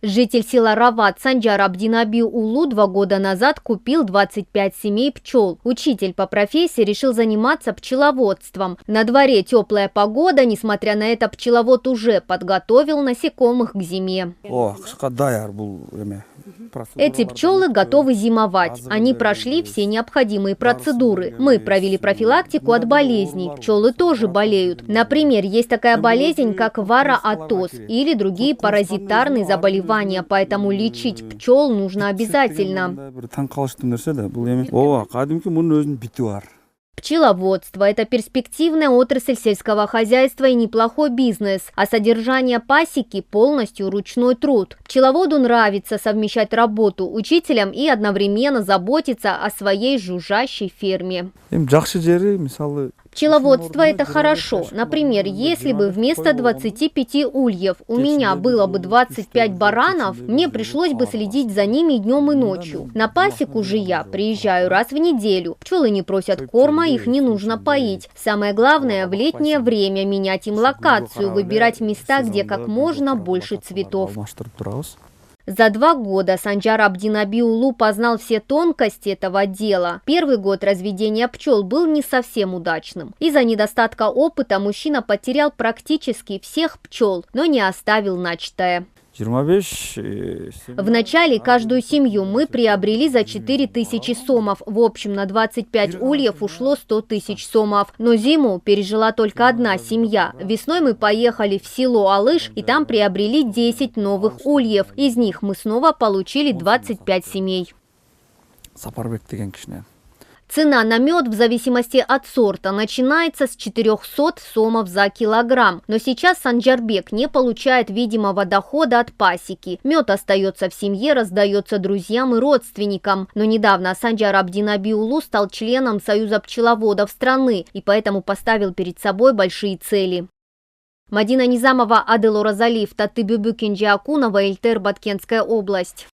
Житель села Рават Санджар Абдинаби Улу 2 года назад купил 25 семей пчел. Учитель по профессии решил заниматься пчеловодством. На дворе теплая погода, несмотря на это, пчеловод уже подготовил насекомых к зиме. Эти пчелы готовы зимовать. Они прошли все необходимые процедуры. Мы провели профилактику от болезней. Пчелы тоже болеют. Например, есть такая болезнь, как вароатоз или другие паразитарные заболевания, поэтому лечить пчел нужно обязательно. Пчеловодство – это перспективная отрасль сельского хозяйства и неплохой бизнес, а содержание пасеки – полностью ручной труд. Пчеловоду нравится совмещать работу учителям и одновременно заботиться о своей жужжащей ферме. Пчеловодство – это хорошо. Например, если бы вместо 25 ульев у меня было бы 25 баранов, мне пришлось бы следить за ними днем и ночью. На пасеку же я приезжаю раз в неделю. Пчелы не просят корма, их не нужно поить. Самое главное – в летнее время менять им локацию, выбирать места, где как можно больше цветов. За 2 года Санджар Абдинаби Улу познал все тонкости этого дела. Первый год разведения пчел был не совсем удачным. Из-за недостатка опыта мужчина потерял практически всех пчел, но не оставил начатое. Вначале каждую семью мы приобрели за 4000 сомов. В общем, на 25 ульев ушло 100 тысяч сомов. Но зиму пережила только одна семья. Весной мы поехали в село Алыш и там приобрели 10 новых ульев. Из них мы снова получили 25 семей. Цена на мед в зависимости от сорта начинается с 400 сомов за килограмм. Но сейчас Санджарбек не получает видимого дохода от пасеки. Мед остается в семье, раздается друзьям и родственникам. Но недавно Санджар Абдинаби Улу стал членом Союза пчеловодов страны и поэтому поставил перед собой большие цели. Мадина Низамова, Аделора Залив, Татыбюбю Кенджи Акунова, Эльтер, Баткенская область.